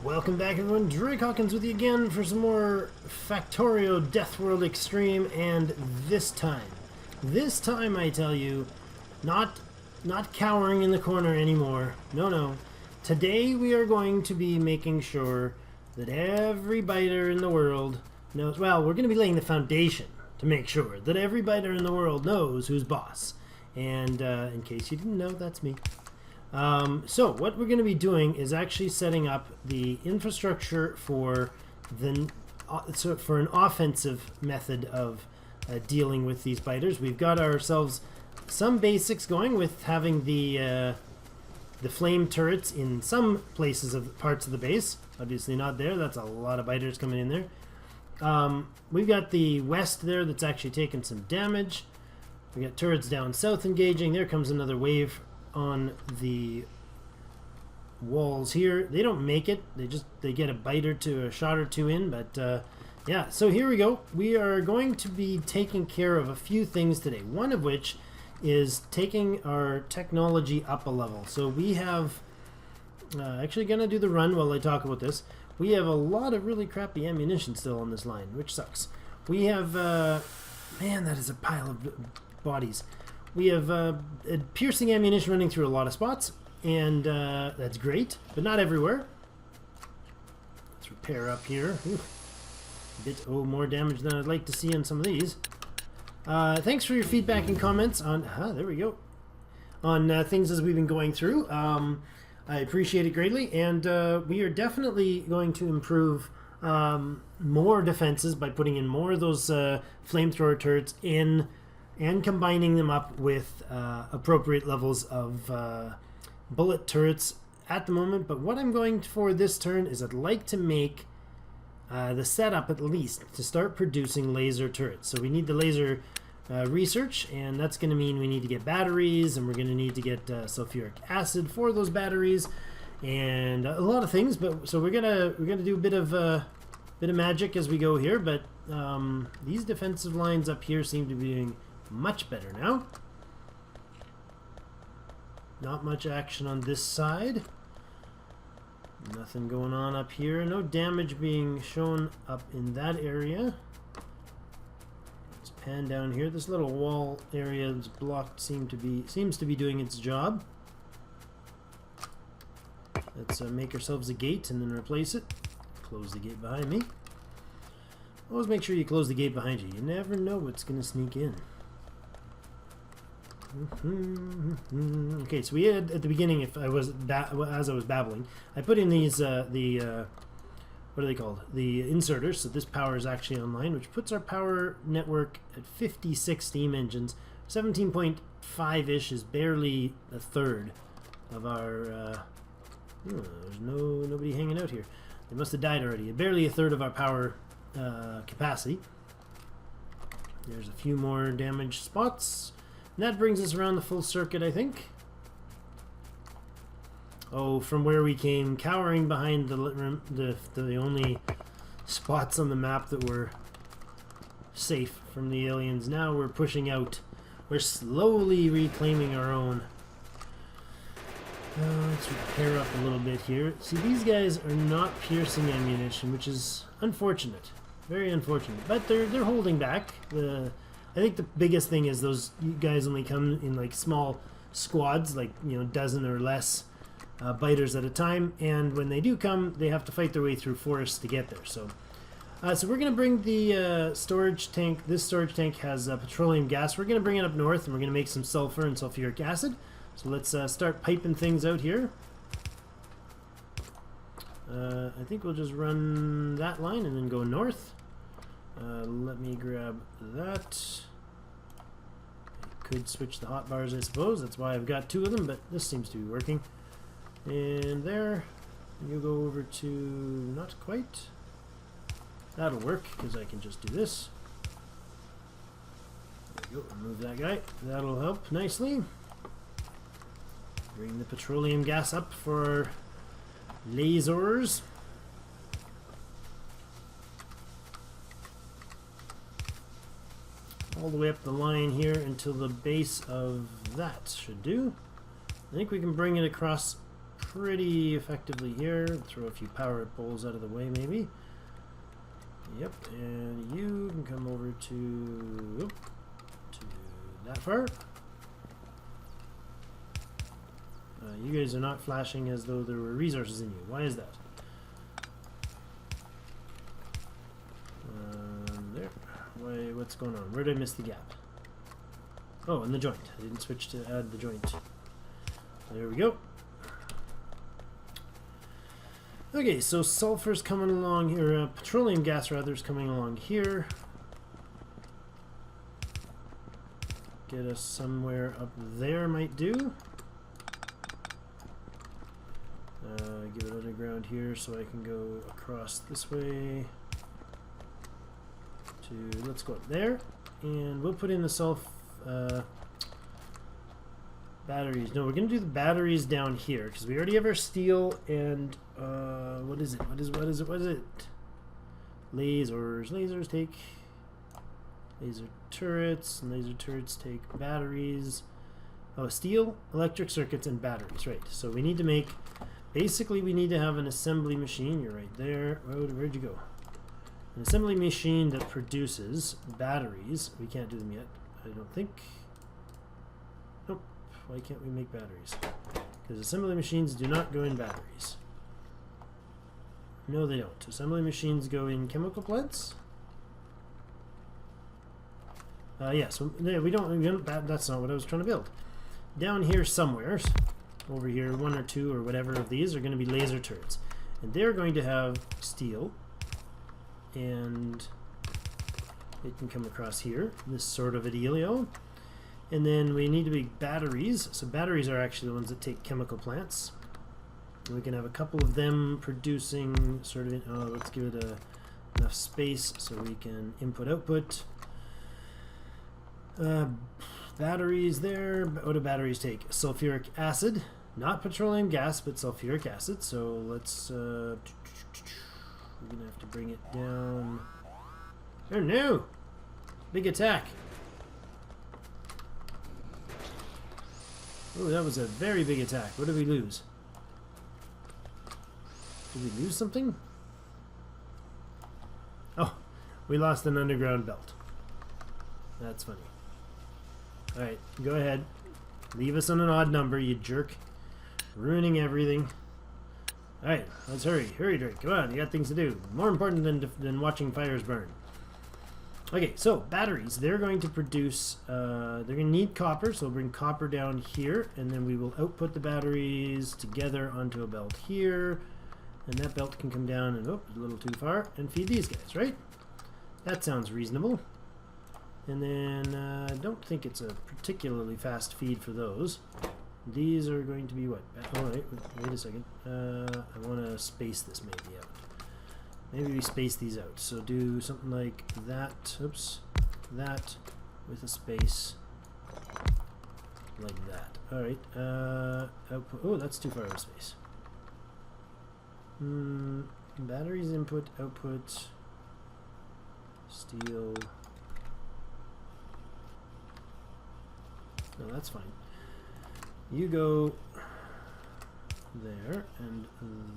Welcome back, everyone. Drake Hawkins with you again for some more Factorio Death World Extreme, and this time I tell you, not cowering in the corner anymore. No. Today we are going to be making sure that every biter in the world knows, well, we're going to be laying the foundation to make sure that every biter in the world knows who's boss. And in case you didn't know, that's me. So what we're going to be doing is actually setting up the infrastructure for an offensive method of dealing with these biters. We've got ourselves some basics going with having the flame turrets in some places of parts of the base. Obviously not there. That's a lot of biters coming in there. We've got the west there that's actually taking some damage. We got turrets down south engaging. There comes another wave on the walls here. They don't make it. They get a bite or two, a shot or two in, but yeah, so here we go. We are going to be taking care of a few things today, one of which is taking our technology up a level. So we have actually gonna do the run while I talk about this. We have a lot of really crappy ammunition still on this line, which sucks. We have man, that is a pile of bodies. We have piercing ammunition running through a lot of spots, and that's great, but not everywhere. Let's repair up here. Ooh, more damage than I'd like to see on some of these. Thanks for your feedback and comments on, there we go, on things as we've been going through. I appreciate it greatly, and we are definitely going to improve more defenses by putting in more of those flamethrower turrets in, and combining them up with appropriate levels of bullet turrets at the moment. But what I'm going for this turn is I'd like to make the setup at least to start producing laser turrets. So we need the laser research, and that's going to mean we need to get batteries, and we're going to need to get sulfuric acid for those batteries, and a lot of things. But so we're gonna do a bit of magic as we go here. But these defensive lines up here seem to be doing much better now. Not much action on this side. Nothing going on up here. No damage being shown up in that area. Let's pan down here. This little wall area that's blocked seems to be doing its job. Let's make ourselves a gate and then replace it. Close the gate behind me. Always make sure you close the gate behind you. You never know what's going to sneak in. Okay, so we had at the beginning, as I was babbling, I put in these what are they called? The inserters. So this power is actually online, which puts our power network at 56 steam engines. 17.5-ish is barely a third of our. There's nobody hanging out here. They must have died already. Barely a third of our power capacity. There's a few more damaged spots. And that brings us around the full circuit, I think. Oh, from where we came, cowering behind the only spots on the map that were safe from the aliens. Now we're pushing out. We're slowly reclaiming our own. Let's repair up a little bit here. See, these guys are not piercing ammunition, which is unfortunate. Very unfortunate. But they're holding back. I think the biggest thing is those guys only come in like small squads, like, you know, dozen or less biters at a time, and when they do come, they have to fight their way through forests to get there. So we're going to bring the storage tank. This storage tank has petroleum gas. We're going to bring it up north, and we're going to make some sulfur and sulfuric acid. So let's start piping things out here. I think we'll just run that line and then go north. Let me grab that. I could switch the hot bars, I suppose. That's why I've got two of them, but this seems to be working. And there. You go over to... not quite. That'll work, because I can just do this. we go. Remove that guy. That'll help nicely. Bring the petroleum gas up for lasers. All the way up the line here until the base of that should do. I think we can bring it across pretty effectively here. Throw a few power poles out of the way maybe. Yep, and you can come over to that far. You guys are not flashing as though there were resources in you. Why is that? There. Why? What's going on? Where did I miss the gap? Oh, in the joint. I didn't switch to add the joint. There we go. Okay, so sulfur's coming along here. Petroleum gas, rather, is coming along here. Get us somewhere up there might do. Give it underground here so I can go across this way to, let's go up there, and we'll put in the batteries. No, we're going to do the batteries down here because we already have our steel and what is it? What is it? Lasers. Lasers take laser turrets, and laser turrets take batteries. Oh, steel, electric circuits, and batteries, right. So we need to make, basically we need to have an assembly machine. You're right there. Where'd you go? An assembly machine that produces batteries. We can't do them yet, I don't think. Nope. Why can't we make batteries? Because assembly machines do not go in batteries. No, they don't. Assembly machines go in chemical plants. Yes, we don't. That's not what I was trying to build. Down here somewhere, over here, one or two or whatever of these are going to be laser turrets, and they're going to have steel, and it can come across here, this sort of a dealio. And then we need to make batteries. So batteries are actually the ones that take chemical plants. And we can have a couple of them producing sort of. Let's give it enough space so we can input-output. Batteries there. What do batteries take? Sulfuric acid, not petroleum gas, but sulfuric acid. So let's. We're gonna have to bring it down. Oh no! Big attack. Oh, that was a very big attack. What did we lose? Did we lose something? Oh, we lost an underground belt. That's funny. Alright, go ahead. Leave us on an odd number, you jerk. Ruining everything. Alright, let's hurry. Hurry, Drake. Come on, you got things to do. More important than watching fires burn. Okay, so batteries. They're going to produce, they're going to need copper, so we'll bring copper down here, and then we will output the batteries together onto a belt here, and that belt can come down and, oh, a little too far, and feed these guys, right? That sounds reasonable. And then, I don't think it's a particularly fast feed for those. These are going to be what? Oh, wait a second. I want to space this maybe out. Maybe we space these out. So do something like that. Oops. That with a space like that. Alright. Output. Oh, that's too far of a space. Batteries input, output, steel. No, that's fine. You go there and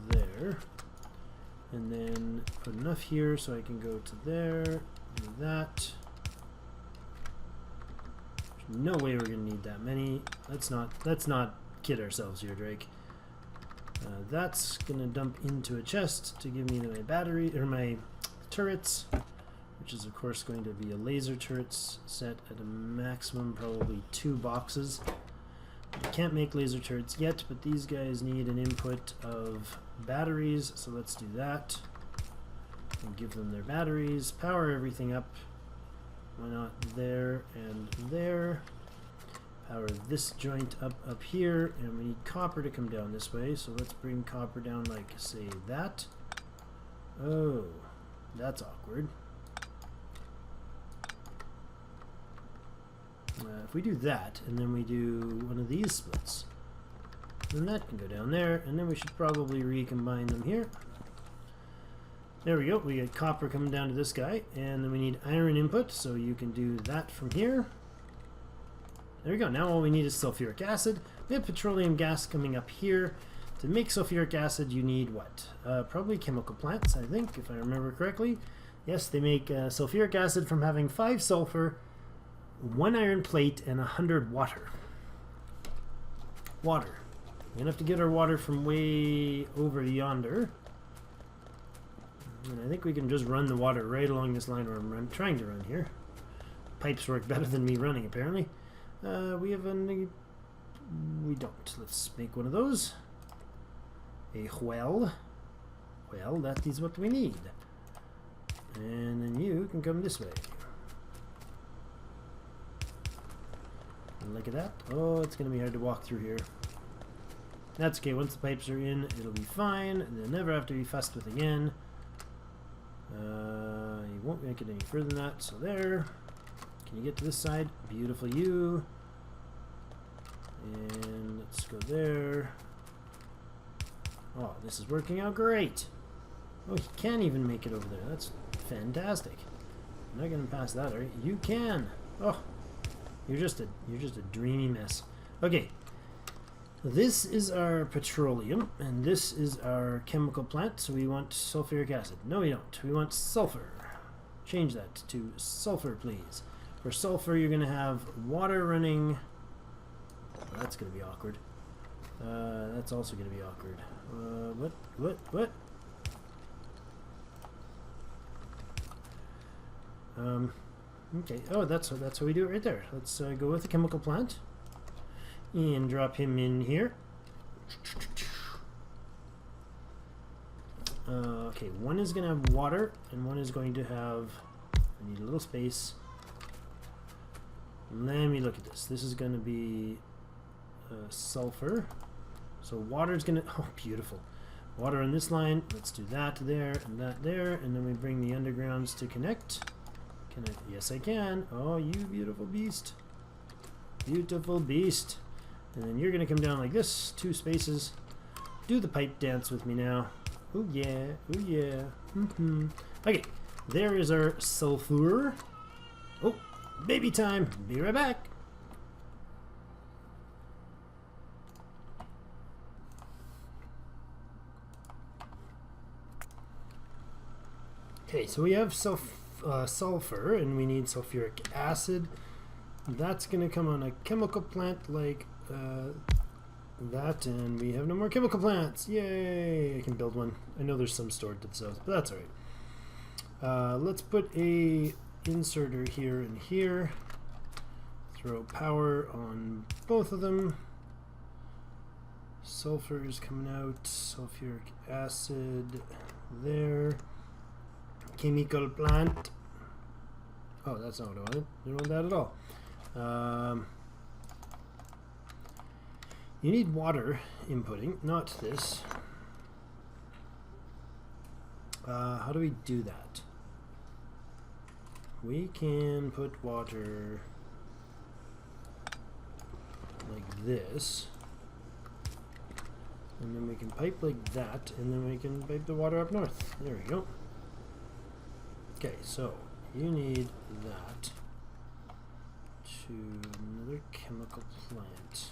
there. And then put enough here so I can go to there, do that. There's no way we're gonna need that many. Let's not kid ourselves here, Drake. That's gonna dump into a chest to give me my battery or my turrets, which is of course going to be a laser turrets set at a maximum probably 2 boxes. I can't make laser turrets yet, but these guys need an input of batteries, so let's do that. And give them their batteries, power everything up. Why not there and there? Power this joint up here, and we need copper to come down this way, so let's bring copper down like, say, that. Oh, that's awkward. If we do that, and then we do one of these splits, then that can go down there, and then we should probably recombine them here. There we go, we get copper coming down to this guy, and then we need iron input, so you can do that from here. There we go, now all we need is sulfuric acid. We have petroleum gas coming up here. To make sulfuric acid, you need what? Probably chemical plants, I think, if I remember correctly. Yes, they make sulfuric acid from having 5 sulfur, 1 iron plate, and 100 water. Water. We're gonna have to get our water from way over yonder. And I think we can just run the water right along this line where I'm trying to run here. Pipes work better than me running, apparently. We have a... We don't. Let's make one of those. A well. Well, that is what we need. And then you can come this way. And look at that. Oh, it's going to be hard to walk through here. That's okay. Once the pipes are in, it'll be fine. They'll never have to be fussed with again. You won't make it any further than that. So there. Can you get to this side? Beautiful you. And let's go there. Oh, this is working out great. Oh, he can't even make it over there. That's fantastic. You're not gonna pass that, are you? You can. Oh, you're just a dreamy mess. Okay. This is our petroleum, and this is our chemical plant. So we want sulfuric acid. No, we don't. We want sulfur. Change that to sulfur, please. For sulfur, you're gonna have water running. Oh, that's gonna be awkward. That's also gonna be awkward. What? Okay. Oh, that's how we do it right there. Let's go with the chemical plant and drop him in here. Okay, one is gonna have water, and one is going to have. I need a little space. Let me look at this. This is going to be sulfur. So water is going to... Oh, beautiful. Water on this line. Let's do that there and that there. And then we bring the undergrounds to connect. Can I? Yes, I can. Oh, you beautiful beast. Beautiful beast. And then you're going to come down like this. 2 spaces. Do the pipe dance with me now. Oh, yeah. Oh, yeah. Okay. There is our sulfur. Oh. Baby time. Be right back. Okay, so we have sulfur, and we need sulfuric acid. That's going to come on a chemical plant like that, and we have no more chemical plants. Yay! I can build one. I know there's some stored to the south, but that's alright. Let's put a inserter here and here. Throw power on both of them. Sulfur is coming out. Sulfuric acid there. Chemical plant. Oh, that's not what I wanted. I don't want that at all. You need water inputting, not this. How do we do that? We can put water like this, and then we can pipe like that, and then we can pipe the water up north. There we go. Okay, so you need that to another chemical plant.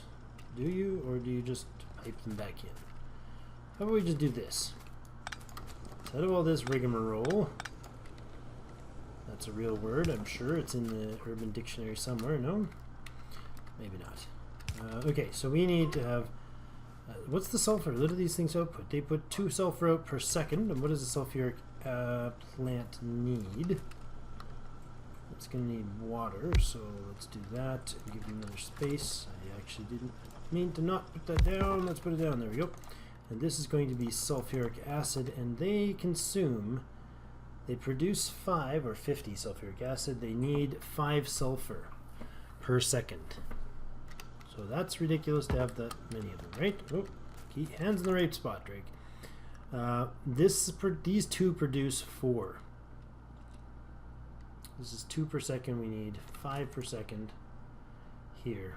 Do you, or do you just pipe them back in? How about we just do this? Instead of all this rigmarole. That's a real word, I'm sure. It's in the Urban Dictionary somewhere, no? Maybe not. Okay, so we need to have... what's the sulfur? What do these things output? They put 2 sulfur out per second. And what does a sulfuric plant need? It's going to need water, so let's do that. And give you another space. I actually didn't mean to not put that down. Let's put it down. There we go. And this is going to be sulfuric acid, and they consume... They produce 5 or 50 sulfuric acid. They need 5 sulfur per second. So that's ridiculous to have that many of them, right? Oh, keep hands in the right spot, Drake. These 2 produce 4. This is 2 per second. We need 5 per second. here.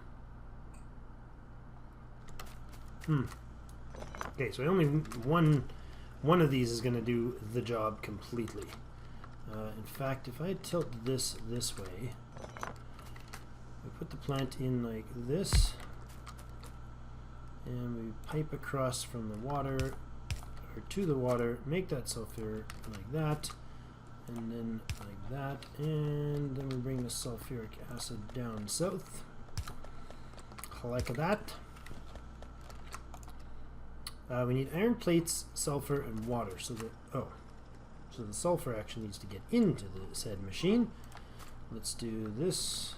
Okay, so only one of these is going to do the job completely. In fact, if I tilt this way, we put the plant in like this, and we pipe across from the water, or to the water, make that sulfur like that, and then like that, and then we bring the sulfuric acid down south, like that. We need iron plates, sulfur, and water, so that, so the sulfur actually needs to get into the said machine. Let's do this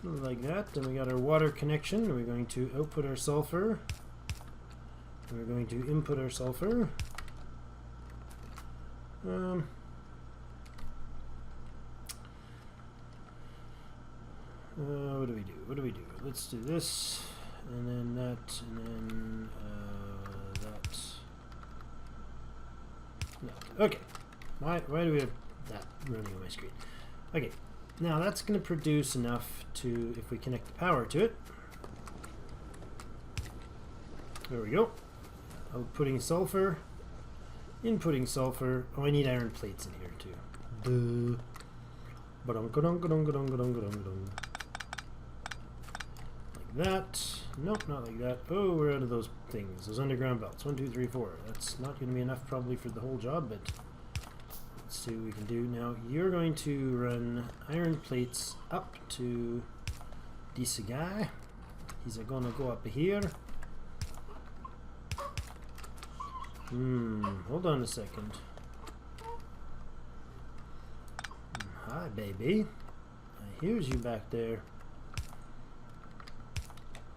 like that. Then we got our water connection. We're going to output our sulfur. We're going to input our sulfur. What do we do? What do we do? Let's do this, and then that, and then that. No. Okay. Why do we have that running on my screen? Okay. Now that's going to produce enough to, if we connect the power to it. There we go. Outputting sulfur. Inputting sulfur. Oh, I need iron plates in here too. Boo. Like that. Nope, not like that. Oh, we're out of those things. Those underground belts. 1, 2, 3, 4. That's not going to be enough probably for the whole job, but let's see what we can do. Now, you're going to run iron plates up to this guy. He's going to go up here. Hold on a second. Hi, baby. Here's you back there.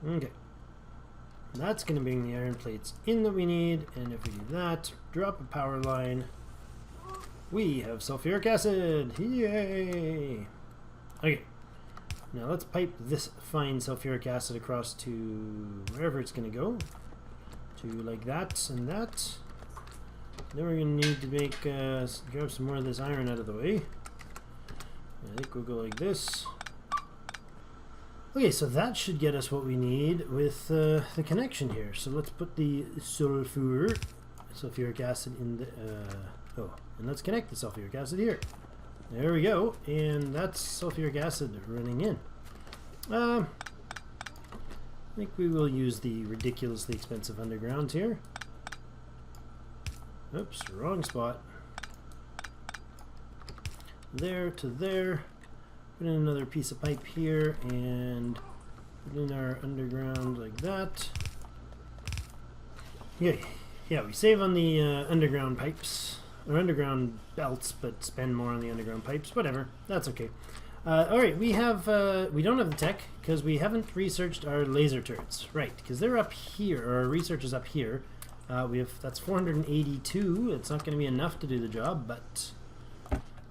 Okay. That's going to bring the iron plates in that we need, and if we do that, drop a power line, we have sulfuric acid! Yay! Okay. Now let's pipe this fine sulfuric acid across to wherever it's going to go. To like that and that. Then we're going to need to make, grab some more of this iron out of the way. I think we'll go like this. Okay, so that should get us what we need with the connection here. So let's put the sulfuric acid in the, and let's connect the sulfuric acid here. There we go, and that's sulfuric acid running in. I think we will use the ridiculously expensive undergrounds here. Oops, wrong spot. There to there. Put in another piece of pipe here and put in our underground like that. Yeah, we save on the underground pipes or underground belts, but spend more on the underground pipes. Whatever, that's okay. All right, we have we don't have the tech because we haven't researched our laser turrets, right? Because they're up here, or our research is up here. We have that's 482. It's not going to be enough to do the job, but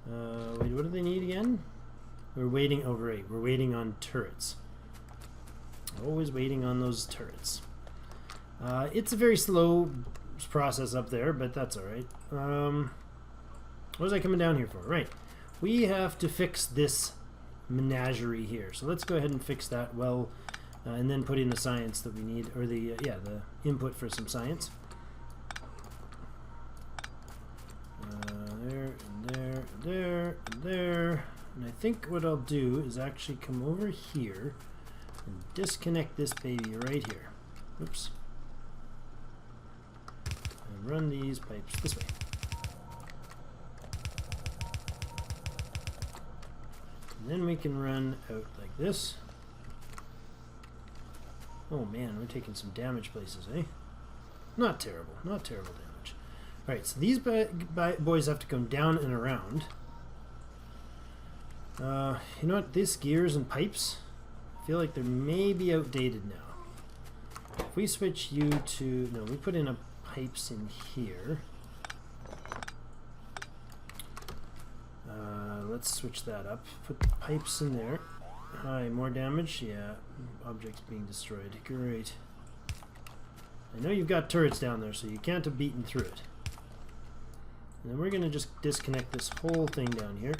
wait, what do they need again? We're waiting over 8. We're waiting on turrets. Always waiting on those turrets. It's a very slow process up there, but that's alright. What was I coming down here for? Right. We have to fix this menagerie here. So let's go ahead and fix that well, and then put in the science that we need, or the the input for some science. There, and there, and there, and there. And I think what I'll do is actually come over here and disconnect this baby right here. Oops. And run these pipes this way. And then we can run out like this. Oh man, we're taking some damage places, eh? Not terrible, not terrible damage. Alright, so these boys have to come down and around. You know what? These gears and pipes, I feel like they're maybe outdated now. If we switch you to... No, we put in a pipes in here. Let's switch that up. Put the pipes in there. Hi, more damage? Yeah, objects being destroyed. Great. I know you've got turrets down there, so you can't have beaten through it. And then we're going to just disconnect this whole thing down here.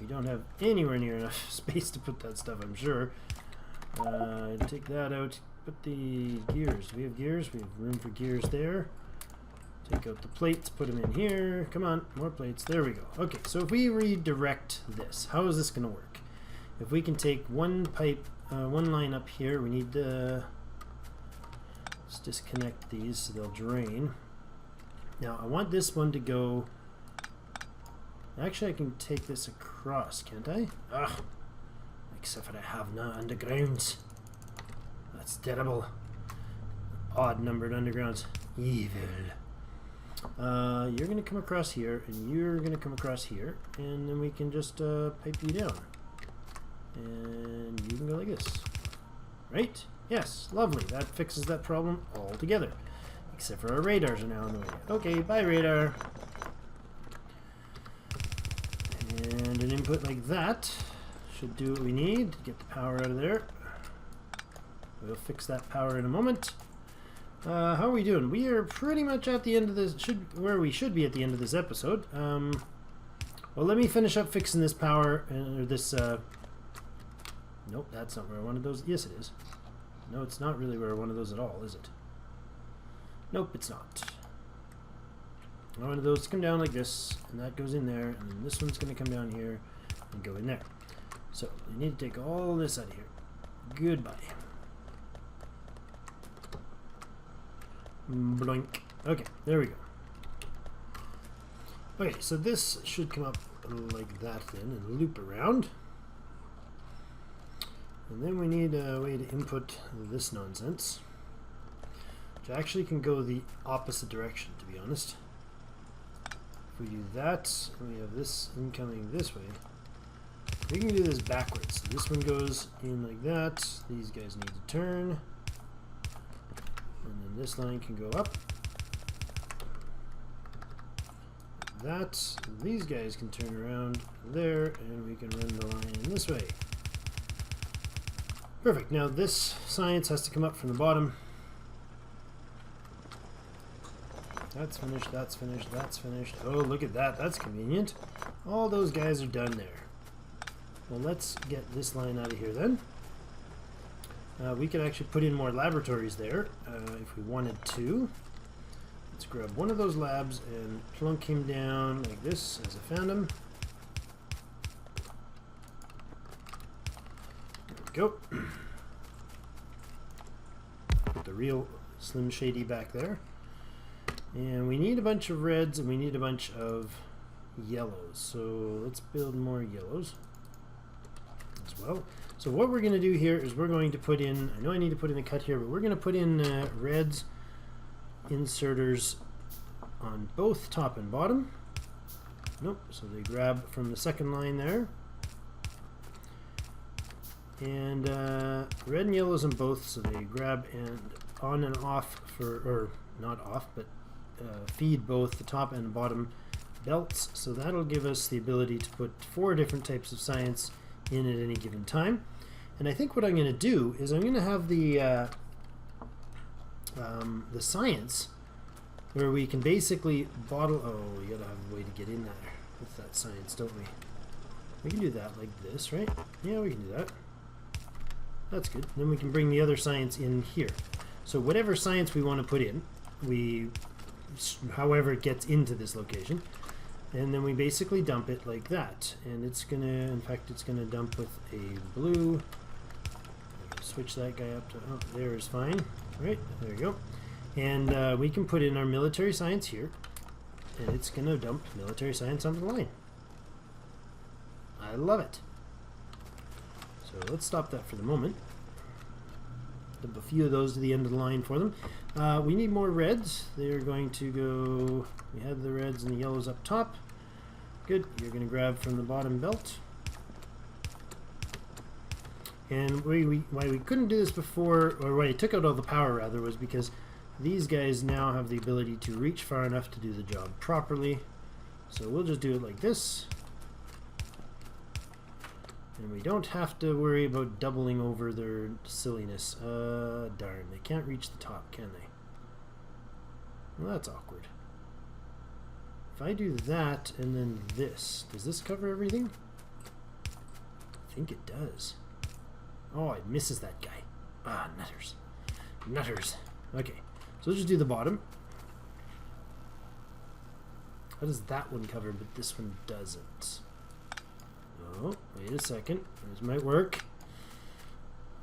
We don't have anywhere near enough space to put that stuff, I'm sure. Take that out. Put the gears. Do we have gears? We have room for gears there. Take out the plates, put them in here. Come on, more plates. There we go. Okay, so if we redirect this, how is this going to work? If we can take one pipe, one line up here, we need to... Let's disconnect these so they'll drain. Now, I want this one to go... Actually, I can take this across, can't I? Ugh. Except for I have no undergrounds. That's terrible. Odd numbered undergrounds. Evil. You're going to come across here, and you're going to come across here, and then we can just pipe you down. And you can go like this. Right? Yes, lovely. That fixes that problem altogether. Except for our radars are now on the way. Okay, bye radar. And an input like that should do what we need to get the power out of there. We'll fix that power in a moment. How are we doing? We are pretty much at the end of this, where we should be at the end of this episode. Well, let me finish up fixing this power, or this, nope, that's not where I wanted those. Yes, it is. No, it's not really where I wanted those at all, is it? Nope, it's not. I wanted those to come down like this, and that goes in there, and then this one's going to come down here and go in there. So, you need to take all this out of here. Goodbye. Bloink. Okay, there we go. Okay, so this should come up like that then, and loop around. And then we need a way to input this nonsense, which actually can go the opposite direction, to be honest. If we do that, and we have this incoming this way, we can do this backwards. So this one goes in like that. These guys need to turn. And then this line can go up. Like that. These guys can turn around there, and we can run the line in this way. Perfect. Now this science has to come up from the bottom. That's finished, that's finished, that's finished. Oh, look at that. That's convenient. All those guys are done there. Well, let's get this line out of here then. We could actually put in more laboratories there if we wanted to. Let's grab one of those labs and plunk him down like this as I found him. There we go. Put the real Slim Shady back there. And we need a bunch of reds and we need a bunch of yellows. So let's build more yellows as well. So what we're going to do here is we're going to put in, I know I need to put in a cut here, but we're going to put in reds inserters on both top and bottom. Nope, so they grab from the second line there. And red and yellows on both, so they grab and on and off for, or not off, but feed both the top and bottom belts. So that'll give us the ability to put 4 different types of science in at any given time. And I think what I'm going to do is I'm going to have the science where we can basically bottle. Oh, we gotta have a way to get in there with that science, don't we? We can do that like this, right? Yeah, we can do that. That's good. Then we can bring the other science in here. So whatever science we want to put in, however it gets into this location, and then we basically dump it like that. And it's gonna, in fact, it's gonna dump with a blue. Switch that guy up to, oh, there is fine. Right, there we go. And we can put in our military science here, and it's gonna dump military science onto the line. I love it. So let's stop that for the moment. Dump a few of those to the end of the line for them. We need more reds. They're going to go, we have the reds and the yellows up top. Good, you're going to grab from the bottom belt. And why we couldn't do this before, or why I took out all the power rather, was because these guys now have the ability to reach far enough to do the job properly. So we'll just do it like this. And we don't have to worry about doubling over their silliness. Darn, they can't reach the top, can they? Well, that's awkward. If I do that and then this, does this cover everything? think it does. Oh, it misses that guy. Ah, nutters. Nutters. Okay, so let's just do the bottom. How does that one cover, but this one doesn't? Oh, wait a second. This might work.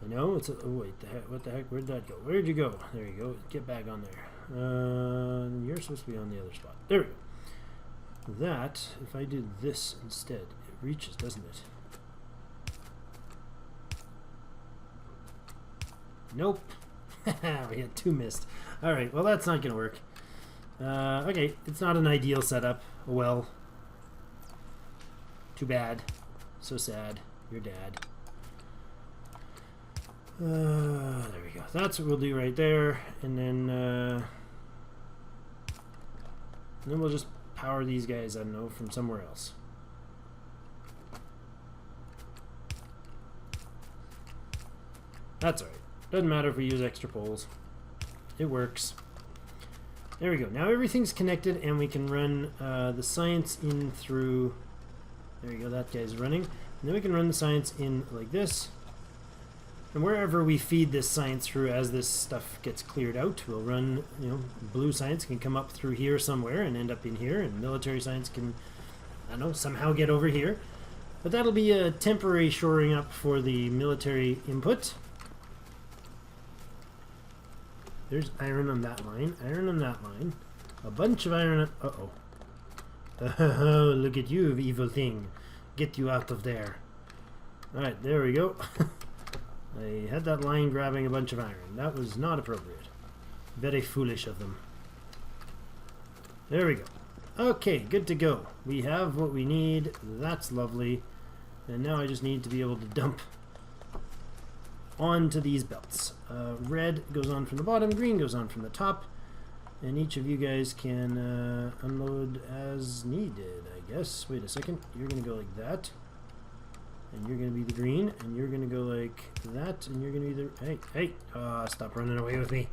I know, it's a... Oh, wait, the heck, what the heck? Where'd that go? Where'd you go? There you go. Get back on there. You're supposed to be on the other spot. There we go. That, if I do this instead, it reaches, doesn't it? Nope. We had 2 missed. Alright, well that's not going to work. Okay, it's not an ideal setup. Well, too bad. So sad. Your dad. There we go. That's what we'll do right there. And then we'll just power these guys, I don't know, from somewhere else. That's alright. Doesn't matter if we use extra poles. It works. There we go. Now everything's connected and we can run the science in through... There you go, that guy's running. And then we can run the science in like this. And wherever we feed this science through as this stuff gets cleared out, we'll run, you know, blue science can come up through here somewhere and end up in here, and military science can, I don't know, somehow get over here. But that'll be a temporary shoring up for the military input. There's iron on that line, iron on that line, a bunch of iron on... Uh-oh. Oh, look at you, evil thing. Get you out of there. Alright, there we go. I had that line grabbing a bunch of iron. That was not appropriate. Very foolish of them. There we go. Okay, good to go. We have what we need. That's lovely. And now I just need to be able to dump onto these belts. Red goes on from the bottom, green goes on from the top. And each of you guys can unload as needed, I guess. Wait a second. You're going to go like that. And you're going to be the green, and you're going to go like that, and you're going to be the... Hey, stop running away with me.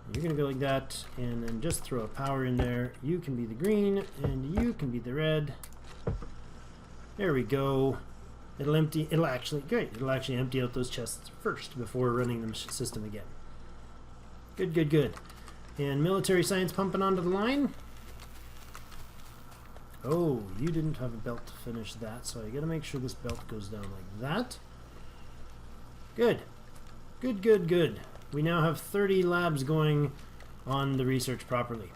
And you're going to go like that, and then just throw a power in there. You can be the green, and you can be the red. There we go. It'll actually empty out those chests first before running the system again. Good, good, good. And military science pumping onto the line. Oh, you didn't have a belt to finish that, so I gotta make sure this belt goes down like that. Good. Good, good, good. We now have 30 labs going on the research properly.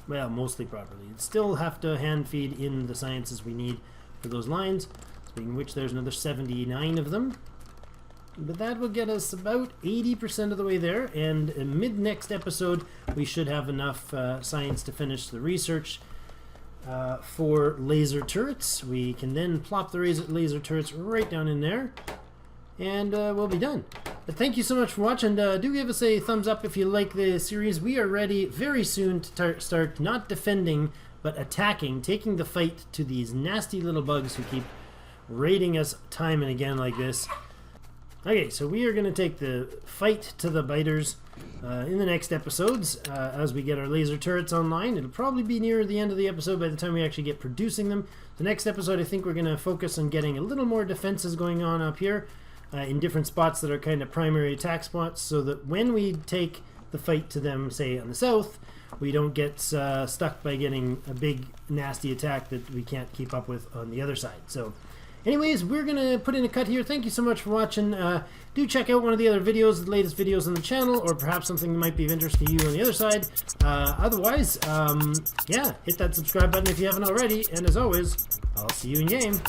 Well, mostly properly. You'd still have to hand feed in the sciences we need for those lines, speaking of which there's another 79 of them. But that will get us about 80% of the way there, and in mid-next episode we should have enough science to finish the research for laser turrets. We can then plop the laser turrets right down in there, and we'll be done. But thank you so much for watching. Do give us a thumbs up if you like the series. We are ready very soon to start not defending, but attacking, taking the fight to these nasty little bugs who keep raiding us time and again like this. Okay, so we are going to take the fight to the biters in the next episodes as we get our laser turrets online. It'll probably be near the end of the episode by the time we actually get producing them. The next episode, I think we're going to focus on getting a little more defenses going on up here in different spots that are kind of primary attack spots, so that when we take the fight to them, say on the south, we don't get stuck by getting a big nasty attack that we can't keep up with on the other side. So anyways, we're going to put in a cut here. Thank you so much for watching. Do check out one of the other videos, the latest videos on the channel, or perhaps something that might be of interest to you on the other side. Otherwise, yeah, hit that subscribe button if you haven't already. And as always, I'll see you in game.